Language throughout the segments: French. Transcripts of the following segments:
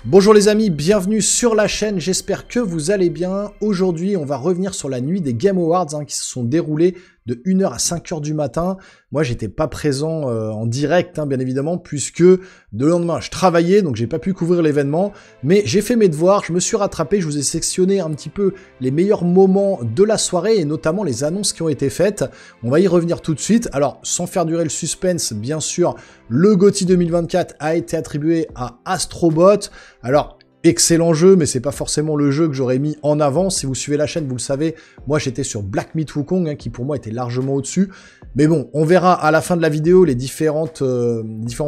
Bonjour les amis, bienvenue sur la chaîne, j'espère que vous allez bien. Aujourd'hui, on va revenir sur la nuit des Game Awards qui se sont déroulés de 1h à 5h du matin. Moi, j'étais pas présent en direct, bien évidemment, puisque de lendemain, je travaillais, donc j'ai pas pu couvrir l'événement. Mais j'ai fait mes devoirs, je me suis rattrapé, je vous ai sectionné un petit peu les meilleurs moments de la soirée, et notamment les annonces qui ont été faites. On va y revenir tout de suite. Alors, sans faire durer le suspense, bien sûr, le GOTY 2024 a été attribué à Astro Bot. Alors, excellent jeu, mais c'est pas forcément le jeu que j'aurais mis en avant. Si vous suivez la chaîne, vous le savez, moi j'étais sur Black Myth Wukong, qui pour moi était largement au-dessus. Mais bon, on verra à la fin de la vidéo les différents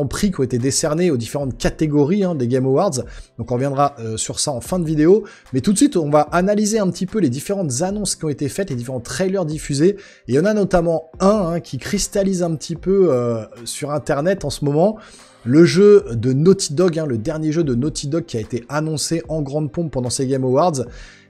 prix qui ont été décernés aux différentes catégories des Game Awards. Donc on reviendra sur ça en fin de vidéo. Mais tout de suite, on va analyser un petit peu les différentes annonces qui ont été faites, les différents trailers diffusés. Et il y en a notamment un qui cristallise un petit peu sur Internet en ce moment. Le jeu de Naughty Dog, le dernier jeu de Naughty Dog qui a été annoncé en grande pompe pendant ces Game Awards.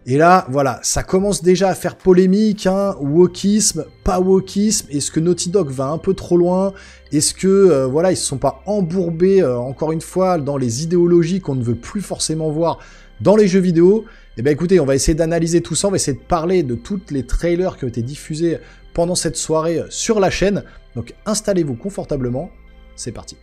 Et là, voilà, ça commence déjà à faire polémique, wokisme, pas wokisme. Est-ce que Naughty Dog va un peu trop loin? Est-ce que, voilà, ils se sont pas embourbés, encore une fois, dans les idéologies qu'on ne veut plus forcément voir dans les jeux vidéo? Eh bien écoutez, on va essayer d'analyser tout ça, on va essayer de parler de toutes les trailers qui ont été diffusés pendant cette soirée sur la chaîne. Donc installez-vous confortablement, c'est parti.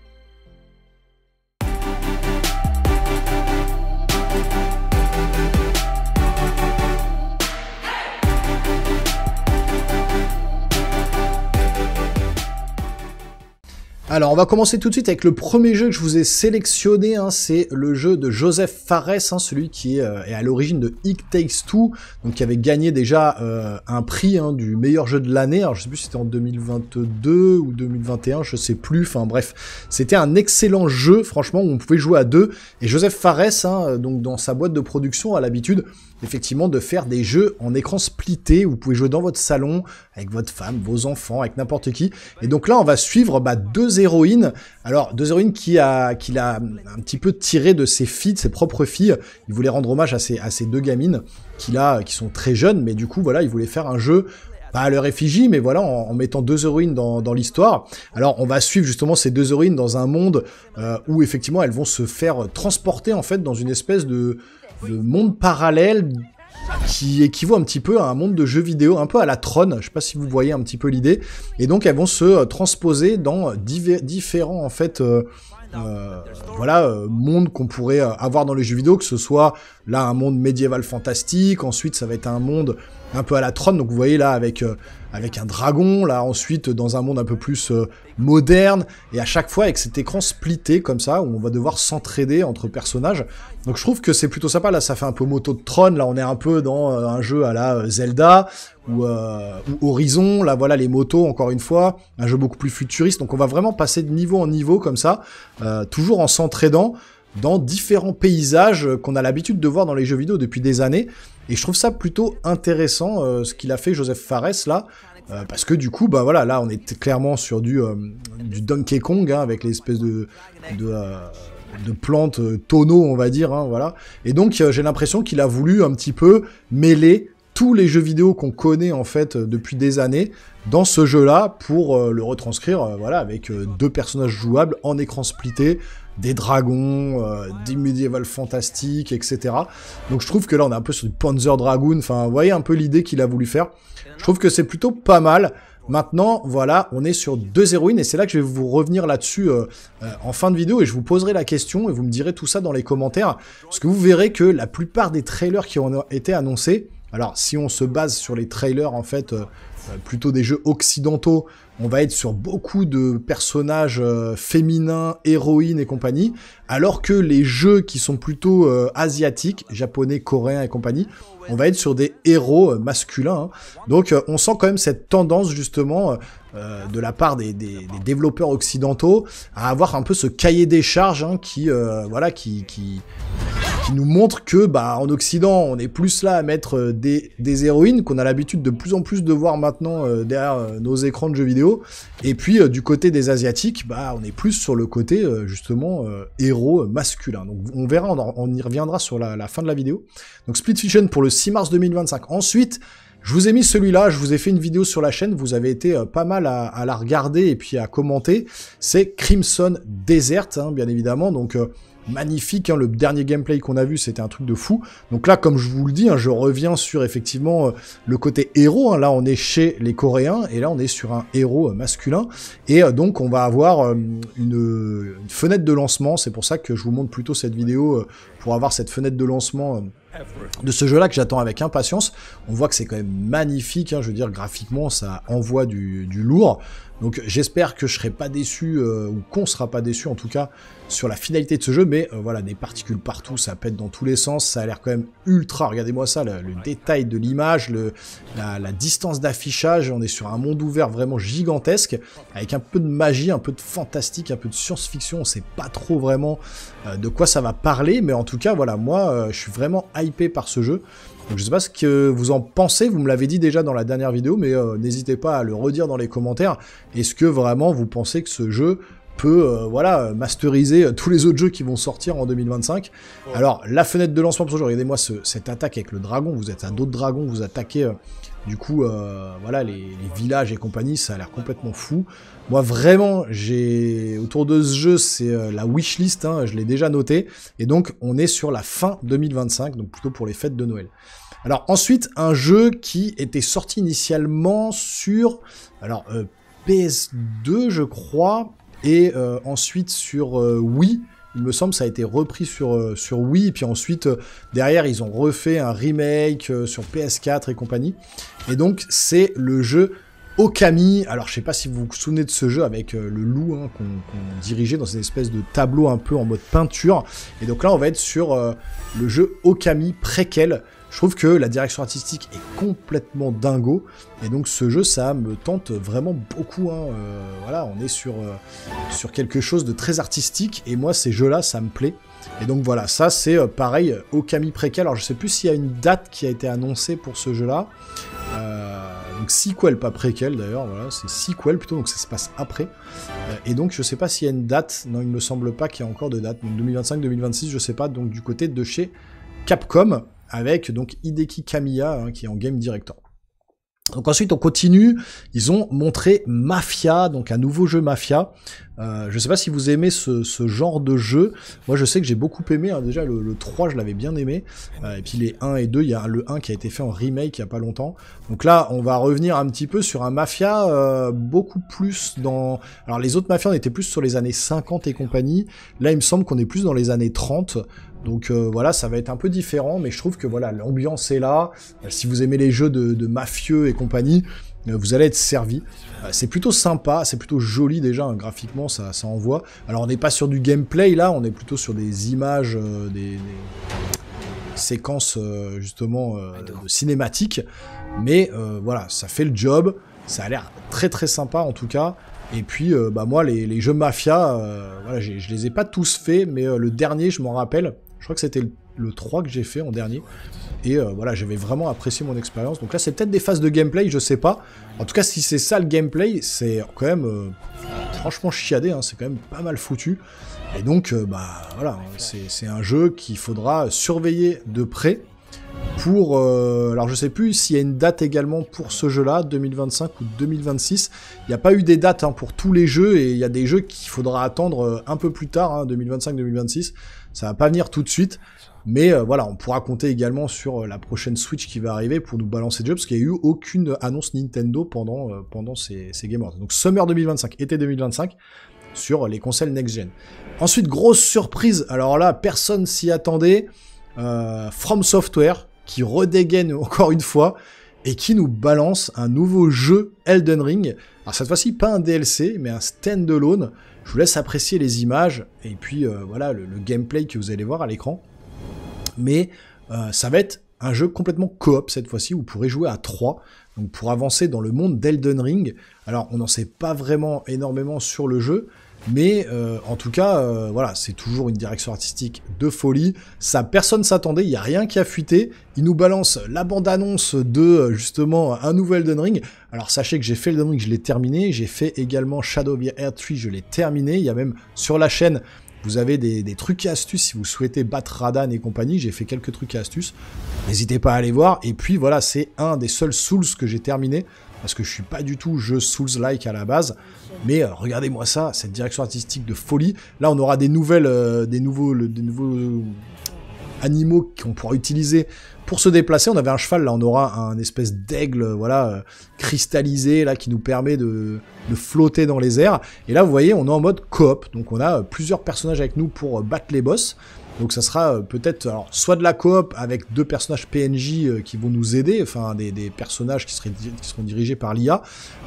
Alors, on va commencer tout de suite avec le premier jeu que je vous ai sélectionné, c'est le jeu de Joseph Fares, celui qui est à l'origine de It Takes Two, donc qui avait gagné déjà un prix du meilleur jeu de l'année. Alors, je sais plus si c'était en 2022 ou 2021, je sais plus, enfin bref. C'était un excellent jeu, franchement, où on pouvait jouer à deux. Et Joseph Fares, donc dans sa boîte de production, a l'habitude, effectivement, de faire des jeux en écran splitté. Vous pouvez jouer dans votre salon, avec votre femme, vos enfants, avec n'importe qui. Et donc là, on va suivre deux héroïnes. Alors, deux héroïnes qu'il a un petit peu tiré de ses filles, de ses propres filles. Il voulait rendre hommage à ces deux gamines qui sont très jeunes, mais du coup, voilà, il voulait faire un jeu pas à leur effigie, mais voilà, en mettant deux héroïnes dans l'histoire. Alors, on va suivre justement ces deux héroïnes dans un monde où, effectivement, elles vont se faire transporter, en fait, dans une espèce de monde parallèle qui équivaut un petit peu à un monde de jeux vidéo, un peu à la Tron, je sais pas si vous voyez un petit peu l'idée, et donc elles vont se transposer dans différents en fait mondes qu'on pourrait avoir dans les jeux vidéo, que ce soit là un monde médiéval fantastique, ensuite ça va être un monde un peu à la Tron, donc vous voyez là avec un dragon, là ensuite dans un monde un peu plus moderne, et à chaque fois avec cet écran splitté comme ça, où on va devoir s'entraider entre personnages. Donc je trouve que c'est plutôt sympa, là ça fait un peu moto de Tron, là on est un peu dans un jeu à la Zelda, ou Horizon, là voilà les motos encore une fois, un jeu beaucoup plus futuriste, donc on va vraiment passer de niveau en niveau comme ça, toujours en s'entraidant dans différents paysages qu'on a l'habitude de voir dans les jeux vidéo depuis des années, et je trouve ça plutôt intéressant ce qu'il a fait Joseph Fares là, parce que du coup, bah voilà, là on est clairement sur du Donkey Kong, avec l'espèce de plantes tonneaux, on va dire, voilà, et donc j'ai l'impression qu'il a voulu un petit peu mêler tous les jeux vidéo qu'on connaît en fait depuis des années dans ce jeu-là pour le retranscrire, voilà, avec deux personnages jouables en écran splitté, des dragons, des médiévals fantastiques, etc. Donc je trouve que là on est un peu sur du Panzer Dragoon, enfin vous voyez un peu l'idée qu'il a voulu faire. Je trouve que c'est plutôt pas mal. Maintenant, voilà, on est sur deux héroïnes, et c'est là que je vais vous revenir là-dessus en fin de vidéo, et je vous poserai la question, et vous me direz tout ça dans les commentaires, parce que vous verrez que la plupart des trailers qui ont été annoncés, alors si on se base sur les trailers en fait, plutôt des jeux occidentaux, on va être sur beaucoup de personnages féminins, héroïnes et compagnie, alors que les jeux qui sont plutôt asiatiques, japonais, coréens et compagnie, on va être sur des héros masculins. Donc on sent quand même cette tendance justement de la part des développeurs occidentaux à avoir un peu ce cahier des charges qui nous montre que en Occident on est plus là à mettre des héroïnes qu'on a l'habitude de plus en plus de voir maintenant derrière nos écrans de jeux vidéo, et puis du côté des Asiatiques on est plus sur le côté justement héros masculin. Donc on verra, on y reviendra sur la fin de la vidéo. Donc Split Fiction pour le 6 mars 2025. Ensuite, je vous ai mis celui-là, je vous ai fait une vidéo sur la chaîne, vous avez été pas mal à la regarder et puis à commenter. C'est Crimson Desert, bien évidemment. Donc magnifique, hein. Le dernier gameplay qu'on a vu, c'était un truc de fou. Donc là, comme je vous le dis, hein, je reviens sur effectivement le côté héros, hein. Là, on est chez les Coréens, et là, on est sur un héros masculin. Et donc, on va avoir une fenêtre de lancement. C'est pour ça que je vous montre plutôt cette vidéo pour avoir cette fenêtre de lancement de ce jeu-là que j'attends avec impatience. On voit que c'est quand même magnifique, hein. Je veux dire, graphiquement, ça envoie du lourd. Donc j'espère que je serai pas déçu, ou qu'on sera pas déçu en tout cas, sur la finalité de ce jeu, mais voilà, des particules partout, ça pète dans tous les sens, ça a l'air quand même ultra, regardez-moi ça, le détail de l'image, la distance d'affichage, on est sur un monde ouvert vraiment gigantesque, avec un peu de magie, un peu de fantastique, un peu de science-fiction, on sait pas trop vraiment de quoi ça va parler, mais en tout cas, voilà, moi, je suis vraiment hypé par ce jeu. Donc je sais pas ce que vous en pensez, vous me l'avez dit déjà dans la dernière vidéo, mais n'hésitez pas à le redire dans les commentaires. Est-ce que vraiment vous pensez que ce jeu peut voilà, masteriser tous les autres jeux qui vont sortir en 2025? Alors la fenêtre de lancement pour ce jeu, regardez-moi cette attaque avec le dragon, vous êtes un autre dragon, vous attaquez du coup voilà, les villages et compagnie, ça a l'air complètement fou. Moi vraiment, j'ai autour de ce jeu, c'est la wishlist, hein, je l'ai déjà noté, et donc on est sur la fin 2025, donc plutôt pour les fêtes de Noël. Alors ensuite, un jeu qui était sorti initialement sur alors PS2 je crois, et ensuite sur Wii. Il me semble que ça a été repris sur Wii, et puis ensuite, derrière, ils ont refait un remake sur PS4 et compagnie. Et donc, c'est le jeu Okami. Alors, je sais pas si vous vous souvenez de ce jeu avec le loup, hein, qu'on dirigeait dans cette espèce de tableau un peu en mode peinture. Et donc là, on va être sur le jeu Okami préquel. Je trouve que la direction artistique est complètement dingo, et donc ce jeu, ça me tente vraiment beaucoup, hein. Voilà, on est sur quelque chose de très artistique, et moi, ces jeux-là, ça me plaît. Et donc voilà, ça c'est pareil, Okami préquel. Alors je sais plus s'il y a une date qui a été annoncée pour ce jeu-là. Donc sequel, pas préquel d'ailleurs, voilà, c'est sequel plutôt, donc ça se passe après. Et donc je sais pas s'il y a une date, non il me semble pas qu'il y a encore de date, donc 2025-2026, je sais pas, donc du côté de chez Capcom, avec donc Hideki Kamiya, hein, qui est en game director. Donc ensuite on continue, ils ont montré Mafia, donc un nouveau jeu Mafia. Je sais pas si vous aimez ce genre de jeu, moi je sais que j'ai beaucoup aimé, hein. Déjà le 3 je l'avais bien aimé, et puis les 1 et 2, il y a le 1 qui a été fait en remake il y a pas longtemps. Donc là on va revenir un petit peu sur un Mafia beaucoup plus dans... Alors les autres Mafia on était plus sur les années 50 et compagnie, là il me semble qu'on est plus dans les années 30. Donc voilà, ça va être un peu différent, mais je trouve que voilà, l'ambiance est là. Si vous aimez les jeux de mafieux et compagnie, vous allez être servi. C'est plutôt sympa, c'est plutôt joli déjà, hein, graphiquement ça envoie. Alors on n'est pas sur du gameplay là, on est plutôt sur des images, des séquences justement de cinématiques. Mais voilà, ça fait le job, ça a l'air très très sympa en tout cas. Et puis, bah moi, les jeux Mafia, voilà, je les ai pas tous faits, mais le dernier, je m'en rappelle. Je crois que c'était le 3 que j'ai fait en dernier. Et voilà, j'avais vraiment apprécié mon expérience. Donc là, c'est peut-être des phases de gameplay, je sais pas. En tout cas, si c'est ça le gameplay, c'est quand même franchement chiadé, hein, c'est quand même pas mal foutu. Et donc, bah voilà, c'est un jeu qu'il faudra surveiller de près. Pour, alors je sais plus s'il y a une date également pour ce jeu-là, 2025 ou 2026. Il n'y a pas eu des dates, hein, pour tous les jeux, et il y a des jeux qu'il faudra attendre un peu plus tard, hein, 2025-2026. Ça va pas venir tout de suite, mais voilà, on pourra compter également sur la prochaine Switch qui va arriver pour nous balancer le jeu, parce qu'il n'y a eu aucune annonce Nintendo pendant ces Game Awards. Donc Summer 2025, été 2025, sur les consoles next-gen. Ensuite, grosse surprise, alors là, personne s'y attendait, From Software, qui redégaine encore une fois, et qui nous balance un nouveau jeu Elden Ring. Alors cette fois-ci, pas un DLC, mais un stand-alone. Je vous laisse apprécier les images, et puis voilà, le gameplay que vous allez voir à l'écran. Mais ça va être un jeu complètement coop cette fois-ci, où vous pourrez jouer à 3, donc pour avancer dans le monde d'Elden Ring. Alors on n'en sait pas vraiment énormément sur le jeu, mais en tout cas, voilà, c'est toujours une direction artistique de folie. Ça, personne s'attendait, il n'y a rien qui a fuité. Il nous balance la bande-annonce de, justement, un nouvel Elden Ring. Alors sachez que j'ai fait Elden Ring, je l'ai terminé. J'ai fait également Shadow of the Erdtree, je l'ai terminé. Il y a même sur la chaîne, vous avez des trucs et astuces si vous souhaitez battre Radan et compagnie. J'ai fait quelques trucs et astuces. N'hésitez pas à aller voir. Et puis voilà, c'est un des seuls Souls que j'ai terminé. parce que je suis pas du tout jeu Souls-like à la base, mais regardez-moi ça, cette direction artistique de folie. Là, on aura des nouveaux animaux qu'on pourra utiliser pour se déplacer. On avait un cheval, là on aura un espèce d'aigle, voilà, cristallisé, là, qui nous permet de flotter dans les airs. Et là, vous voyez, on est en mode coop, donc on a plusieurs personnages avec nous pour battre les boss. Donc ça sera peut-être soit de la coop avec 2 personnages PNJ qui vont nous aider, enfin des personnages qui seront dirigés par l'IA,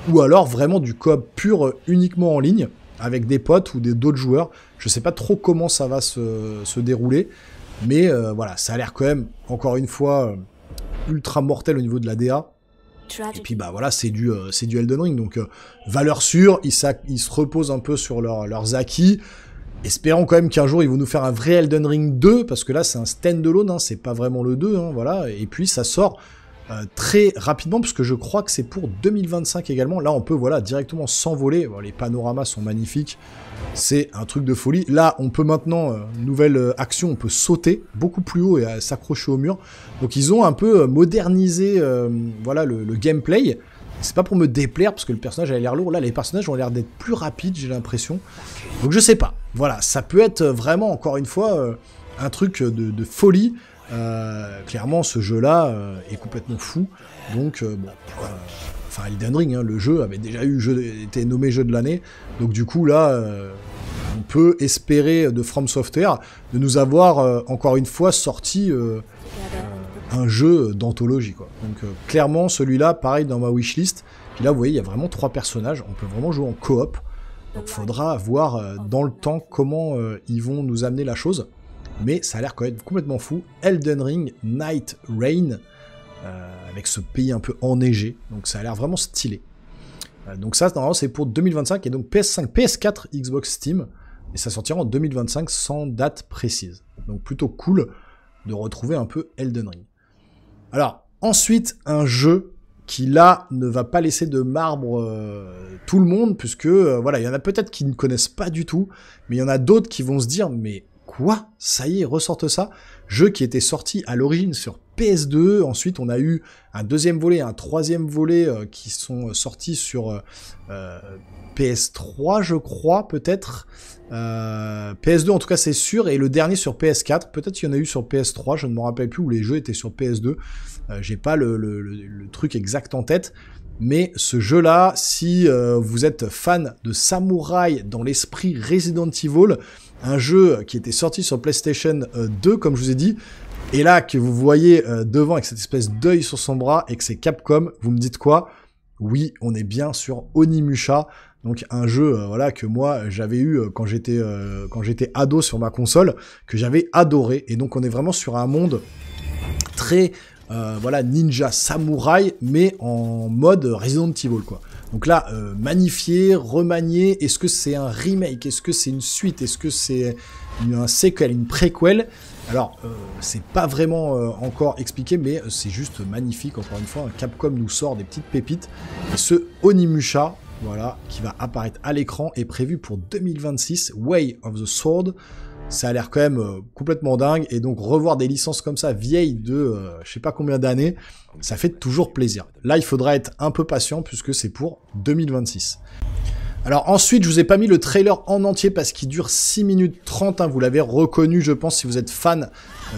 ou alors vraiment du coop pur uniquement en ligne, avec des potes ou d'autres joueurs. Je sais pas trop comment ça va se dérouler, mais voilà, ça a l'air quand même, encore une fois, ultra mortel au niveau de la DA. Et puis bah voilà, c'est du Elden Ring, donc valeur sûre, ils se reposent un peu sur leurs acquis. Espérons quand même qu'un jour ils vont nous faire un vrai Elden Ring 2, parce que là c'est un stand-alone, hein, c'est pas vraiment le 2, hein, voilà. Et puis ça sort très rapidement, parce que je crois que c'est pour 2025 également. Là on peut voilà directement s'envoler, bon, les panoramas sont magnifiques, c'est un truc de folie. Là on peut maintenant, nouvelle action, on peut sauter beaucoup plus haut et s'accrocher au mur. Donc ils ont un peu modernisé voilà le gameplay. C'est pas pour me déplaire, parce que le personnage a l'air lourd. Là, les personnages ont l'air d'être plus rapides, j'ai l'impression. Donc je sais pas. Voilà, ça peut être vraiment, encore une fois, un truc de folie. Clairement, ce jeu-là est complètement fou. Donc, bon, enfin, Elden Ring, hein, le jeu avait déjà été nommé jeu de l'année. Donc du coup, là, on peut espérer de From Software de nous avoir, encore une fois, sorti... un jeu d'anthologie, quoi. Donc clairement celui-là, pareil dans ma wishlist. Puis là vous voyez il y a vraiment 3 personnages, on peut vraiment jouer en coop. Donc faudra voir dans le temps comment ils vont nous amener la chose. Mais ça a l'air quand même complètement fou. Elden Ring Night Rain, avec ce pays un peu enneigé. Donc ça a l'air vraiment stylé. Donc ça normalement c'est pour 2025 et donc PS5, PS4, Xbox, Steam. Et ça sortira en 2025 sans date précise. Donc plutôt cool de retrouver un peu Elden Ring. Alors, ensuite, un jeu qui, là, ne va pas laisser de marbre tout le monde, puisque, voilà, il y en a peut-être qui ne connaissent pas du tout, mais il y en a d'autres qui vont se dire, mais quoi? Ça y est, ressortent ça? Jeu qui était sorti à l'origine sur PS2, ensuite on a eu un deuxième volet, un troisième volet qui sont sortis sur PS3, je crois, peut-être. PS2 en tout cas c'est sûr, et le dernier sur PS4, peut-être qu'il y en a eu sur PS3, je ne me rappelle plus, où les jeux étaient sur PS2, j'ai pas le truc exact en tête, mais ce jeu-là, si vous êtes fan de samouraï dans l'esprit Resident Evil, un jeu qui était sorti sur PlayStation 2, comme je vous ai dit, et là que vous voyez devant avec cette espèce d'œil sur son bras, et que c'est Capcom, vous me dites quoi? Oui, on est bien sur Onimusha, donc un jeu voilà que moi j'avais eu quand j'étais ado sur ma console, que j'avais adoré, et donc on est vraiment sur un monde très voilà ninja samouraï, mais en mode Resident Evil, quoi. Donc là, magnifié, remanié, est-ce que c'est un remake, est-ce que c'est une suite, est-ce que c'est un sequel, une préquel? Alors, c'est pas vraiment encore expliqué, mais c'est juste magnifique, encore une fois. Capcom nous sort des petites pépites. Et ce Onimusha, voilà, qui va apparaître à l'écran, est prévu pour 2026, Way of the Sword. Ça a l'air quand même complètement dingue, et donc revoir des licences comme ça, vieilles de je sais pas combien d'années, ça fait toujours plaisir. Là, il faudra être un peu patient, puisque c'est pour 2026. Alors ensuite, je vous ai pas mis le trailer en entier parce qu'il dure 6 minutes 30, hein, vous l'avez reconnu, je pense, si vous êtes fan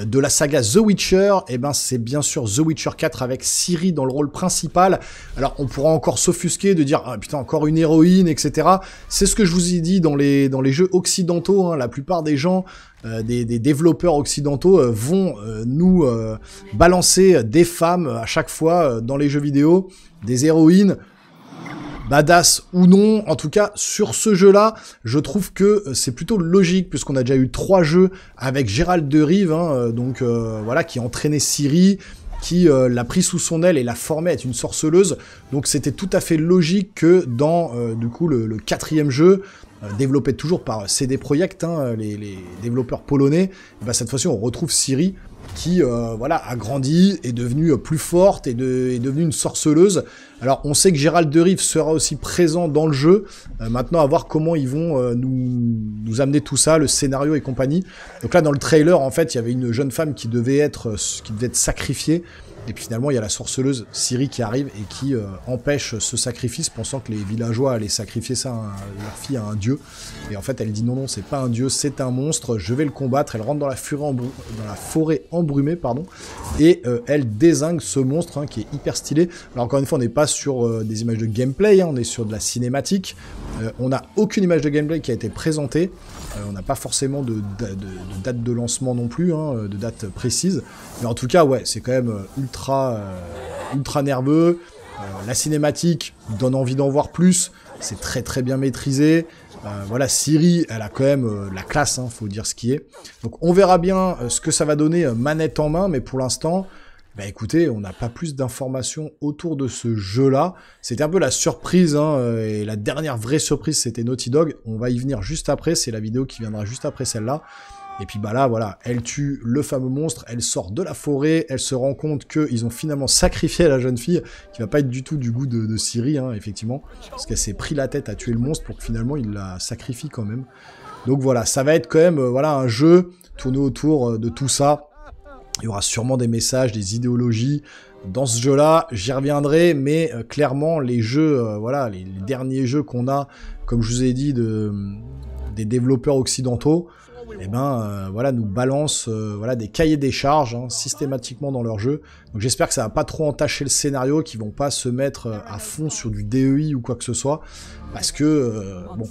de la saga The Witcher, et ben c'est bien sûr The Witcher 4 avec Ciri dans le rôle principal. Alors on pourra encore s'offusquer de dire ah putain, encore une héroïne, etc. C'est ce que je vous ai dit dans les jeux occidentaux, hein, la plupart des gens, des développeurs occidentaux vont nous balancer des femmes à chaque fois dans les jeux vidéo, des héroïnes. Badass ou non, en tout cas sur ce jeu-là, je trouve que c'est plutôt logique, puisqu'on a déjà eu 3 jeux avec Gérald de Rive, hein, donc voilà, qui entraînait Ciri, qui l'a pris sous son aile et l'a formée à être une sorceleuse. Donc c'était tout à fait logique que dans du coup le 4e jeu, développé toujours par CD Projekt, hein, les développeurs polonais, bah, cette fois-ci on retrouve Ciri, qui voilà, a grandi, est devenue plus forte, est devenue une sorceleuse. Alors on sait que Gérald de Rive sera aussi présent dans le jeu, maintenant à voir comment ils vont nous amener tout ça, le scénario et compagnie. Donc là dans le trailer en fait il y avait une jeune femme qui devait être sacrifiée, Et puis finalement, il y a la sorceleuse Ciri qui arrive et qui empêche ce sacrifice, pensant que les villageois allaient sacrifier ça, leur fille, à un dieu. Et en fait, elle dit non, non, c'est pas un dieu, c'est un monstre, je vais le combattre. Elle rentre dans la forêt embrumée, pardon, et elle dézingue ce monstre, hein, qui est hyper stylé. Alors encore une fois, on n'est pas sur des images de gameplay, hein, on est sur de la cinématique. On n'a aucune image de gameplay qui a été présentée. On n'a pas forcément de date de lancement non plus, hein, de date précise. Mais en tout cas, ouais, c'est quand même ultra nerveux. La cinématique donne envie d'en voir plus. C'est très très bien maîtrisé. Voilà, Ciri, elle a quand même la classe, hein, faut dire ce qui est. Donc on verra bien ce que ça va donner manette en main, mais pour l'instant, bah écoutez, on n'a pas plus d'informations autour de ce jeu-là. C'était un peu la surprise, hein, et la dernière vraie surprise, c'était Naughty Dog. On va y venir juste après, c'est la vidéo qui viendra juste après celle-là. Et puis bah là, voilà, elle tue le fameux monstre, elle sort de la forêt, elle se rend compte qu'ils ont finalement sacrifié la jeune fille, qui va pas être du tout du goût de Ciri, hein, effectivement, parce qu'elle s'est pris la tête à tuer le monstre pour que finalement il la sacrifie quand même. Donc voilà, ça va être quand même voilà, un jeu tourné autour de tout ça. Il y aura sûrement des messages, des idéologies dans ce jeu-là, j'y reviendrai, mais clairement, les jeux, voilà, les derniers jeux qu'on a, comme je vous ai dit, des développeurs occidentaux, eh ben, voilà, nous balancent voilà, des cahiers des charges, hein, systématiquement dans leur jeu. Donc j'espère que ça va pas trop entacher le scénario, qu'ils vont pas se mettre à fond sur du DEI ou quoi que ce soit, parce que, bon...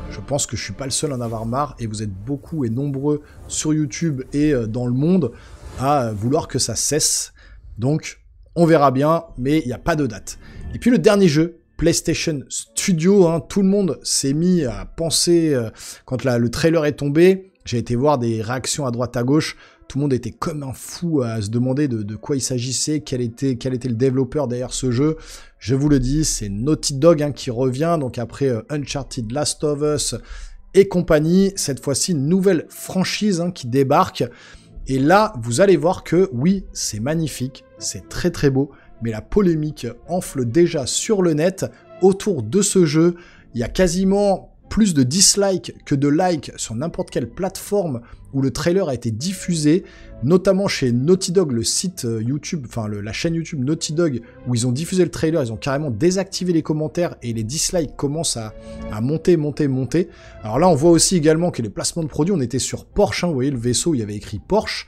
je pense que je suis pas le seul à en avoir marre, et vous êtes beaucoup et nombreux sur YouTube et dans le monde à vouloir que ça cesse. Donc, on verra bien, mais il n'y a pas de date. Et puis le dernier jeu, PlayStation Studio, hein, tout le monde s'est mis à penser, quand le trailer est tombé, j'ai été voir des réactions à droite à gauche, tout le monde était comme un fou à se demander de quoi il s'agissait, quel était le développeur derrière ce jeu. Je vous le dis, c'est Naughty Dog, hein, qui revient, donc après Uncharted, Last of Us et compagnie, cette fois-ci une nouvelle franchise, hein, qui débarque. Et là, vous allez voir que oui, c'est magnifique, c'est très très beau, mais la polémique enfle déjà sur le net autour de ce jeu. Il y a quasiment plus de dislikes que de likes sur n'importe quelle plateforme où le trailer a été diffusé, notamment chez Naughty Dog, le site YouTube, enfin la chaîne YouTube Naughty Dog, où ils ont diffusé le trailer, ils ont carrément désactivé les commentaires et les dislikes commencent à monter. Alors là, on voit aussi également que les placements de produits, on était sur Porsche, hein, vous voyez le vaisseau où il y avait écrit Porsche,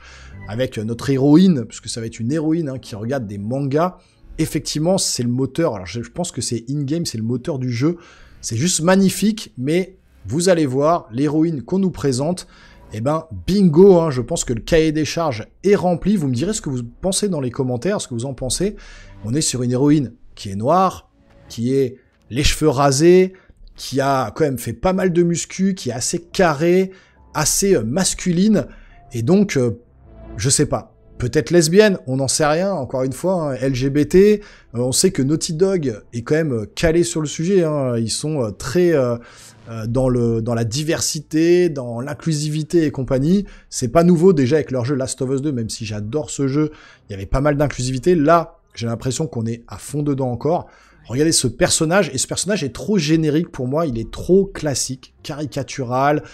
avec notre héroïne, puisque ça va être une héroïne, hein, qui regarde des mangas. Effectivement, c'est le moteur, alors je pense que c'est in-game, c'est le moteur du jeu. C'est juste magnifique, mais vous allez voir, l'héroïne qu'on nous présente, eh ben, bingo, hein, je pense que le cahier des charges est rempli. Vous me direz ce que vous pensez dans les commentaires, ce que vous en pensez. On est sur une héroïne qui est noire, qui est les cheveux rasés, qui a quand même fait pas mal de muscu, qui est assez carrée, assez masculine, et donc, je sais pas. Peut-être lesbienne, on n'en sait rien, encore une fois, hein, LGBT, on sait que Naughty Dog est quand même calé sur le sujet, hein, ils sont très dans la diversité, dans l'inclusivité et compagnie. C'est pas nouveau déjà avec leur jeu Last of Us 2, même si j'adore ce jeu, il y avait pas mal d'inclusivité. Là, j'ai l'impression qu'on est à fond dedans encore. Regardez ce personnage, et ce personnage est trop générique pour moi, il est trop classique, caricatural.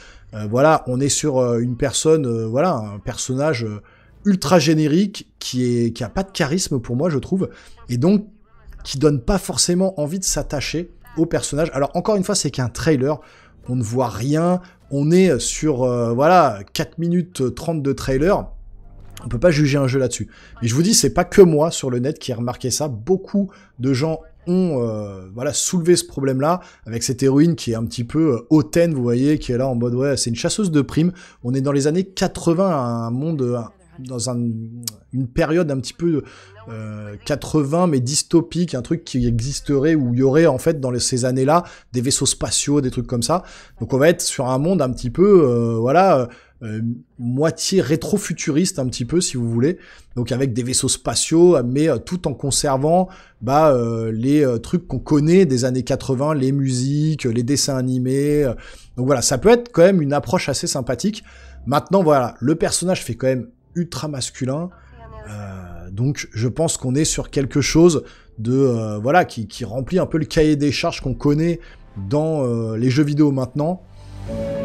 Voilà, on est sur une personne, voilà, un personnage ultra générique, qui a pas de charisme pour moi, je trouve, et donc qui donne pas forcément envie de s'attacher au personnage. Alors encore une fois, c'est qu'un trailer, on ne voit rien, on est sur voilà, 4 minutes 30 de trailer, on peut pas juger un jeu là-dessus. Mais je vous dis, c'est pas que moi sur le net qui ai remarqué ça, beaucoup de gens ont voilà, soulevé ce problème-là, avec cette héroïne qui est un petit peu hautaine, vous voyez, qui est là en mode, ouais, c'est une chasseuse de primes, on est dans les années 80, un monde... dans une période un petit peu 80, mais dystopique, un truc qui existerait, où il y aurait en fait dans ces années-là des vaisseaux spatiaux, des trucs comme ça. Donc on va être sur un monde un petit peu, voilà, moitié rétro-futuriste un petit peu, si vous voulez. Donc avec des vaisseaux spatiaux, mais tout en conservant les trucs qu'on connaît des années 80, les musiques, les dessins animés. Donc voilà, ça peut être quand même une approche assez sympathique. Maintenant, voilà, le personnage fait quand même ultra masculin, donc je pense qu'on est sur quelque chose de voilà, qui remplit un peu le cahier des charges qu'on connaît dans les jeux vidéo maintenant.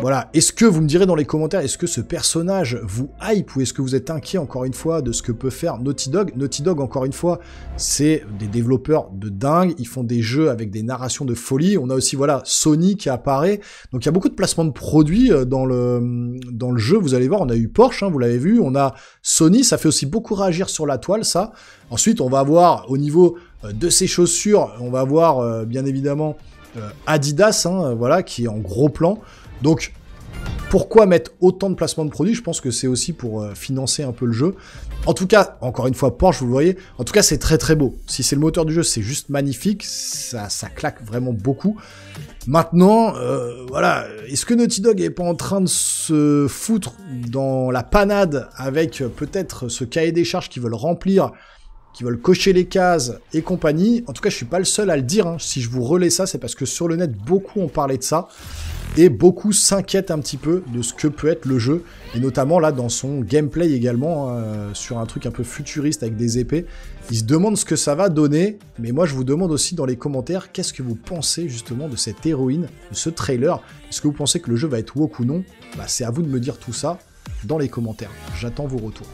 Voilà, est-ce que, vous me direz dans les commentaires, est-ce que ce personnage vous hype ou est-ce que vous êtes inquiet encore une fois de ce que peut faire Naughty Dog? Naughty Dog, encore une fois, c'est des développeurs de dingue, ils font des jeux avec des narrations de folie, on a aussi, voilà, Sony qui apparaît, donc il y a beaucoup de placements de produits dans le jeu, vous allez voir, on a eu Porsche, hein, vous l'avez vu, on a Sony, ça fait aussi beaucoup réagir sur la toile, ça. Ensuite, on va voir, au niveau de ses chaussures, on va voir, bien évidemment, Adidas, hein, voilà, qui est en gros plan. Donc, pourquoi mettre autant de placements de produits? Je pense que c'est aussi pour financer un peu le jeu. En tout cas, encore une fois, Porsche, vous le voyez, en tout cas, c'est très très beau. Si c'est le moteur du jeu, c'est juste magnifique, ça claque vraiment beaucoup. Maintenant, voilà, est-ce que Naughty Dog est pas en train de se foutre dans la panade avec peut-être ce cahier des charges qu'ils veulent remplir, qui veulent cocher les cases et compagnie? En tout cas, je suis pas le seul à le dire, hein. Si je vous relais ça, c'est parce que sur le net, beaucoup ont parlé de ça. Et beaucoup s'inquiètent un petit peu de ce que peut être le jeu, et notamment là dans son gameplay également, sur un truc un peu futuriste avec des épées. Ils se demandent ce que ça va donner, mais moi je vous demande aussi dans les commentaires, qu'est-ce que vous pensez justement de cette héroïne, de ce trailer? Est-ce que vous pensez que le jeu va être woke ou non? Bah, c'est à vous de me dire tout ça dans les commentaires. J'attends vos retours.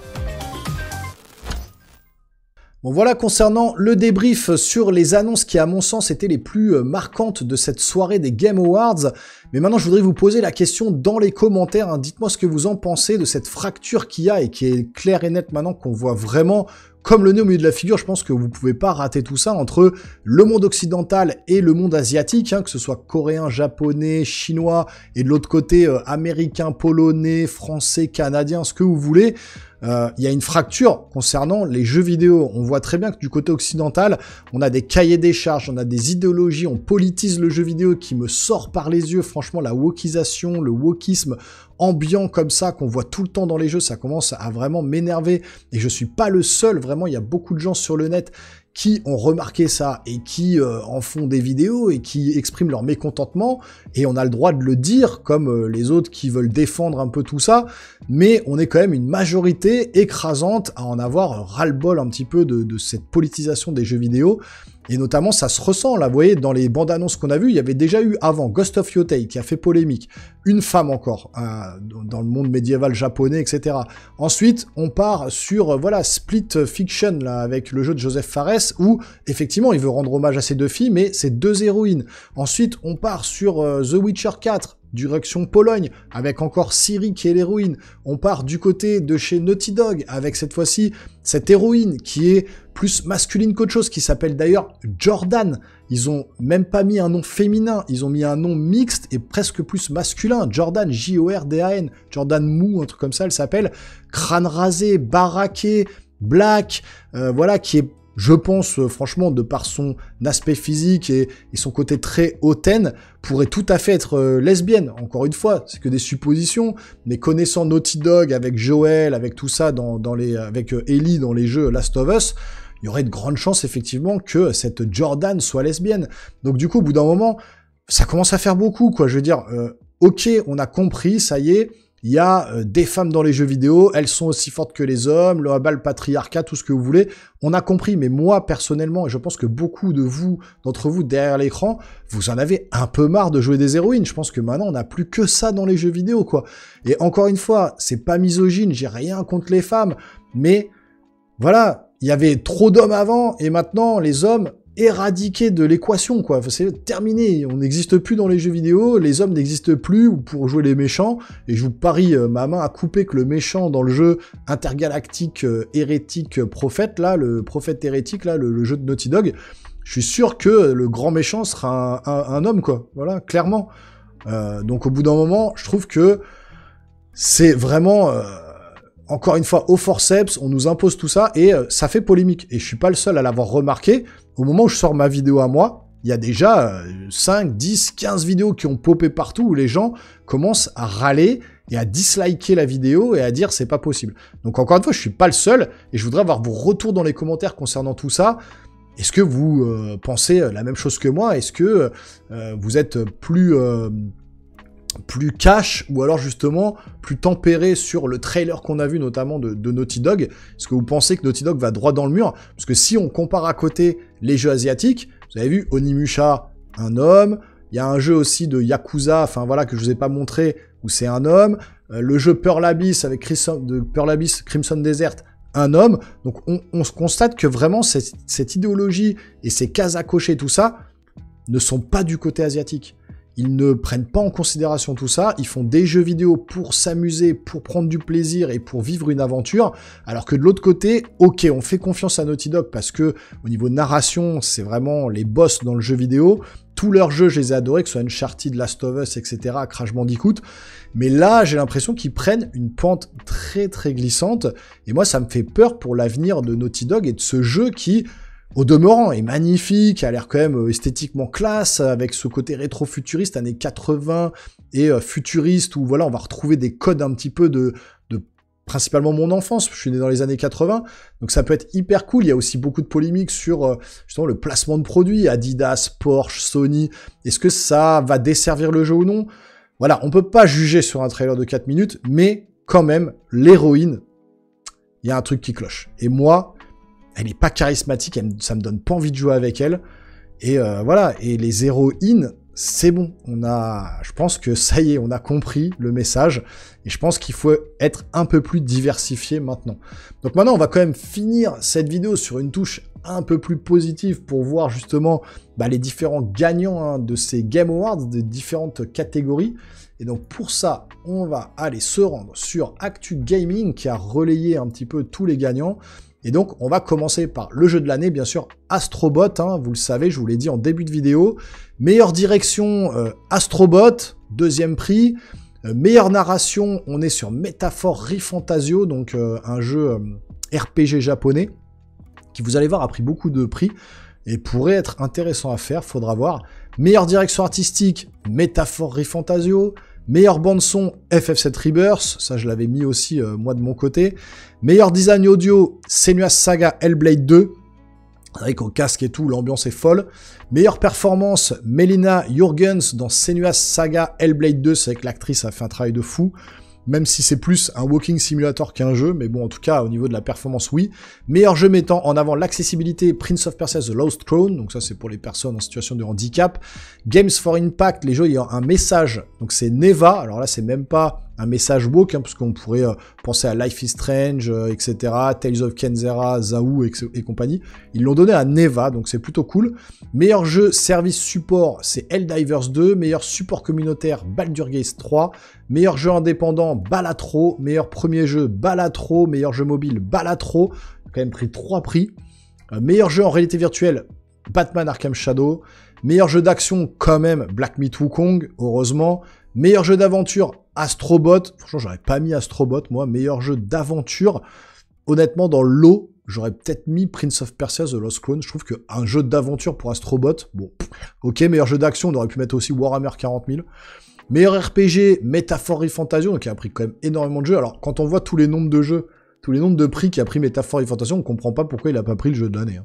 Bon voilà, concernant le débrief sur les annonces qui à mon sens étaient les plus marquantes de cette soirée des Game Awards, mais maintenant je voudrais vous poser la question dans les commentaires, hein. Dites-moi ce que vous en pensez de cette fracture qu'il y a et qui est claire et nette maintenant, qu'on voit vraiment comme le nez au milieu de la figure. Je pense que vous pouvez pas rater tout ça entre le monde occidental et le monde asiatique, hein, que ce soit coréen, japonais, chinois, et de l'autre côté américain, polonais, français, canadien, ce que vous voulez. Il y a une fracture concernant les jeux vidéo. On voit très bien que du côté occidental, on a des cahiers des charges, on a des idéologies, on politise le jeu vidéo qui me sort par les yeux. Franchement, la wokisation, le wokisme ambiant comme ça, qu'on voit tout le temps dans les jeux, ça commence à vraiment m'énerver. Et je suis pas le seul, vraiment, il y a beaucoup de gens sur le net qui ont remarqué ça et qui en font des vidéos et qui expriment leur mécontentement, et on a le droit de le dire, comme les autres qui veulent défendre un peu tout ça, mais on est quand même une majorité écrasante à en avoir ras-le-bol un petit peu de cette politisation des jeux vidéo. Et notamment, ça se ressent, là, vous voyez, dans les bandes annonces qu'on a vues, il y avait déjà eu avant Ghost of Yotei, qui a fait polémique, une femme encore, dans le monde médiéval japonais, etc. Ensuite, on part sur, voilà, Split Fiction, là, avec le jeu de Joseph Fares, où, effectivement, il veut rendre hommage à ces deux filles, mais c'est deux héroïnes. Ensuite, on part sur The Witcher 4, direction Pologne, avec encore Ciri qui est l'héroïne. On part du côté de chez Naughty Dog, avec cette fois-ci cette héroïne qui est plus masculine qu'autre chose, qui s'appelle d'ailleurs Jordan. Ils ont même pas mis un nom féminin, ils ont mis un nom mixte et presque plus masculin. Jordan, J-O-R-D-A-N, Jordan Mou, un truc comme ça, elle s'appelle. Crâne rasé, baraqué, black, voilà, qui est, je pense, franchement, de par son aspect physique et son côté très hautaine, pourrait tout à fait être lesbienne. Encore une fois, c'est que des suppositions, mais connaissant Naughty Dog avec Joel, avec tout ça, avec Ellie dans les jeux Last of Us, il y aurait de grandes chances, effectivement, que cette Jordan soit lesbienne. Donc du coup, au bout d'un moment, ça commence à faire beaucoup, quoi. Je veux dire, ok, on a compris, ça y est, il y a des femmes dans les jeux vidéo, elles sont aussi fortes que les hommes, le patriarcat, tout ce que vous voulez. On a compris, mais moi, personnellement, et je pense que beaucoup d'entre vous, derrière l'écran, vous en avez un peu marre de jouer des héroïnes. Je pense que maintenant, on n'a plus que ça dans les jeux vidéo, quoi. Et encore une fois, c'est pas misogyne, j'ai rien contre les femmes, mais voilà, il y avait trop d'hommes avant, et maintenant, les hommes éradiqués de l'équation, quoi. C'est terminé, on n'existe plus dans les jeux vidéo, les hommes n'existent plus pour jouer les méchants, et je vous parie ma main à couper que le méchant dans le jeu intergalactique hérétique prophète, là, le prophète hérétique, là, le jeu de Naughty Dog, je suis sûr que le grand méchant sera un homme, quoi. Voilà, clairement. Donc au bout d'un moment, je trouve que c'est vraiment... encore une fois, au forceps, on nous impose tout ça, et ça fait polémique. Et je suis pas le seul à l'avoir remarqué. Au moment où je sors ma vidéo à moi, il y a déjà 5, 10, 15 vidéos qui ont popé partout, où les gens commencent à râler et à disliker la vidéo et à dire c'est pas possible. Donc encore une fois, je suis pas le seul, et je voudrais avoir vos retours dans les commentaires concernant tout ça. Est-ce que vous pensez la même chose que moi? Est-ce que vous êtes plus cash, ou alors justement plus tempéré sur le trailer qu'on a vu notamment de Naughty Dog? Est-ce que vous pensez que Naughty Dog va droit dans le mur? Parce que si on compare à côté les jeux asiatiques, vous avez vu Onimusha, un homme, Il y a un jeu aussi de Yakuza, enfin voilà, que je vous ai pas montré, où c'est un homme. Le jeu Pearl Abyss avec Crimson Desert, un homme. Donc on se constate que vraiment cette idéologie et ces cases à cocher, tout ça, ne sont pas du côté asiatique. Ils ne prennent pas en considération tout ça, ils font des jeux vidéo pour s'amuser, pour prendre du plaisir et pour vivre une aventure, alors que de l'autre côté, ok, on fait confiance à Naughty Dog parce que au niveau narration, c'est vraiment les boss dans le jeu vidéo. Tous leurs jeux, je les ai adorés, que ce soit Uncharted, Last of Us, etc., Crash Bandicoot. Mais là, j'ai l'impression qu'ils prennent une pente très très glissante, et moi, ça me fait peur pour l'avenir de Naughty Dog et de ce jeu qui, au demeurant, est magnifique, a l'air quand même esthétiquement classe, avec ce côté rétro-futuriste, années 80, et futuriste, où voilà, on va retrouver des codes un petit peu de principalement mon enfance, je suis né dans les années 80, donc ça peut être hyper cool. Il y a aussi beaucoup de polémiques sur justement le placement de produits, Adidas, Porsche, Sony, est-ce que ça va desservir le jeu ou non? Voilà, on peut pas juger sur un trailer de 4 minutes, mais quand même, l'héroïne, il y a un truc qui cloche. Et moi, elle est pas charismatique, ça me donne pas envie de jouer avec elle. Et voilà, et les héroïnes, c'est bon. Je pense que ça y est, on a compris le message. Et je pense qu'il faut être un peu plus diversifié maintenant. Donc maintenant, on va quand même finir cette vidéo sur une touche un peu plus positive pour voir justement les différents gagnants de ces Game Awards, des différentes catégories. Et donc pour ça, on va aller se rendre sur Actu Gaming qui a relayé un petit peu tous les gagnants. Et donc, on va commencer par le jeu de l'année, bien sûr, Astrobot, vous le savez, je vous l'ai dit en début de vidéo. Meilleure direction, Astrobot, deuxième prix. Meilleure narration, on est sur Métaphore Rifantasio, donc un jeu RPG japonais, qui vous allez voir a pris beaucoup de prix, et pourrait être intéressant à faire, faudra voir. Meilleure direction artistique, Métaphore Rifantasio. Meilleure bande-son, FF7 Rebirth, ça je l'avais mis aussi moi de mon côté. Meilleur design audio, Senua's Saga Hellblade 2. Avec au casque et tout, l'ambiance est folle. Meilleure performance, Melina Jurgens dans Senua's Saga Hellblade 2. C'est vrai que l'actrice a fait un travail de fou. Même si c'est plus un walking simulator qu'un jeu, mais bon, en tout cas, au niveau de la performance, oui. Meilleur jeu mettant en avant l'accessibilité, Prince of Persia The Lost Crown, donc ça c'est pour les personnes en situation de handicap. Games for Impact, les jeux ayant un message, donc c'est Neva, alors là c'est même pas un message woke, parce qu'on pourrait penser à Life is Strange, etc., Tales of Kenzera, Zaou et compagnie. Ils l'ont donné à Neva, donc c'est plutôt cool. Meilleur jeu service support, c'est Helldivers 2. Meilleur support communautaire, Baldur's Gate 3. Meilleur jeu indépendant, Balatro. Meilleur premier jeu, Balatro. Meilleur jeu mobile, Balatro. Quand même pris 3 prix. Meilleur jeu en réalité virtuelle, Batman Arkham Shadow. Meilleur jeu d'action, quand même, Black Myth Wukong, heureusement. Meilleur jeu d'aventure, Astrobot. Franchement, j'aurais pas mis Astrobot, moi. Meilleur jeu d'aventure. Honnêtement, dans le lot, j'aurais peut-être mis Prince of Persia The Lost Crown. Je trouve qu'un jeu d'aventure pour Astrobot, bon, ok. Meilleur jeu d'action, on aurait pu mettre aussi Warhammer 40 000. Meilleur RPG, Métaphore Fantasio, donc il a pris quand même énormément de jeux. Alors, quand on voit tous les nombres de jeux, tous les nombres de prix qu'a pris Métaphore Fantasio, on comprend pas pourquoi il a pas pris le jeu de l'année.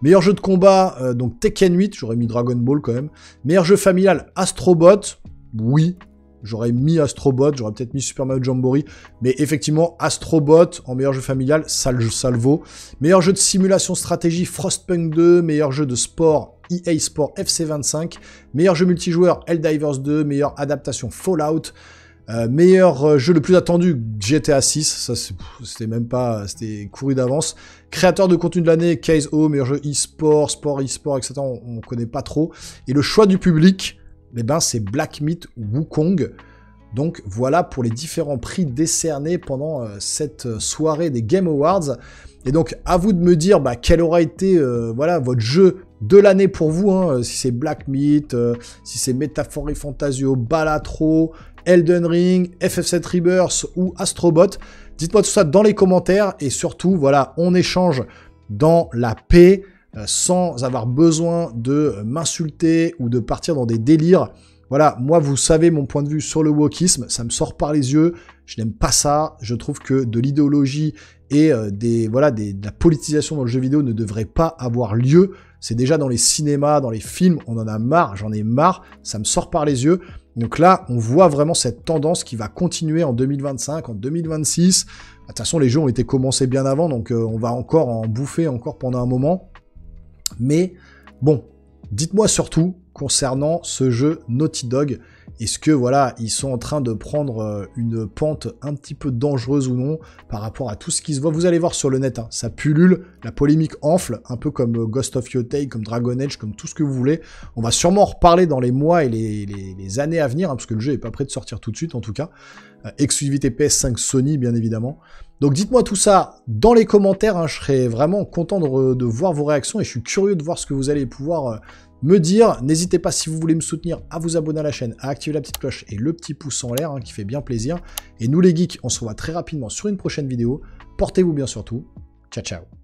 Meilleur jeu de combat, donc Tekken 8, j'aurais mis Dragon Ball quand même. Meilleur jeu familial, Astrobot, oui. J'aurais mis Astrobot, j'aurais peut-être mis Super Mario Jamboree, mais effectivement, Astrobot, en meilleur jeu familial, ça le vaut. Meilleur jeu de simulation stratégie, Frostpunk 2, meilleur jeu de sport, EA Sport FC25, meilleur jeu multijoueur, Helldivers 2, meilleure adaptation, Fallout, meilleur jeu le plus attendu, GTA 6, ça c'était même pas, c'était couru d'avance. Créateur de contenu de l'année, KSO, meilleur jeu e-sport, sport, e-sport, etc., on connaît pas trop. Et le choix du public, c'est Black Myth Wukong. Donc voilà pour les différents prix décernés pendant cette soirée des Game Awards. Et donc à vous de me dire quel aura été votre jeu de l'année pour vous, si c'est Black Myth, si c'est Métaphore Fantasio, Balatro, Elden Ring, FF7 Rebirth ou Astrobot. Dites-moi tout ça dans les commentaires et surtout voilà, on échange dans la paix. Sans avoir besoin de m'insulter ou de partir dans des délires. Voilà, moi, vous savez mon point de vue sur le wokisme, ça me sort par les yeux, je n'aime pas ça, je trouve que de l'idéologie et de la politisation dans le jeu vidéo ne devrait pas avoir lieu. C'est déjà dans les cinémas, dans les films, on en a marre, j'en ai marre, ça me sort par les yeux. Donc là, on voit vraiment cette tendance qui va continuer en 2025, en 2026. De toute façon, les jeux ont été commencés bien avant, donc on va encore en bouffer encore pendant un moment. Mais bon, dites-moi surtout, concernant ce jeu Naughty Dog. Est-ce que voilà, ils sont en train de prendre une pente un petit peu dangereuse ou non par rapport à tout ce qui se voit? Vous allez voir sur le net, hein, ça pullule, la polémique enfle, un peu comme Ghost of Yotei, comme Dragon Age, comme tout ce que vous voulez. On va sûrement en reparler dans les mois et les années à venir, hein, parce que le jeu est pas prêt de sortir tout de suite en tout cas. Exclusivité PS5 Sony, bien évidemment. Donc dites-moi tout ça dans les commentaires, hein, je serais vraiment content de voir vos réactions et je suis curieux de voir ce que vous allez pouvoir me dire. N'hésitez pas, si vous voulez me soutenir, à vous abonner à la chaîne, à activer la petite cloche et le petit pouce en l'air, hein, qui fait bien plaisir. Et nous les geeks, on se revoit très rapidement sur une prochaine vidéo. Portez-vous bien surtout. Ciao, ciao.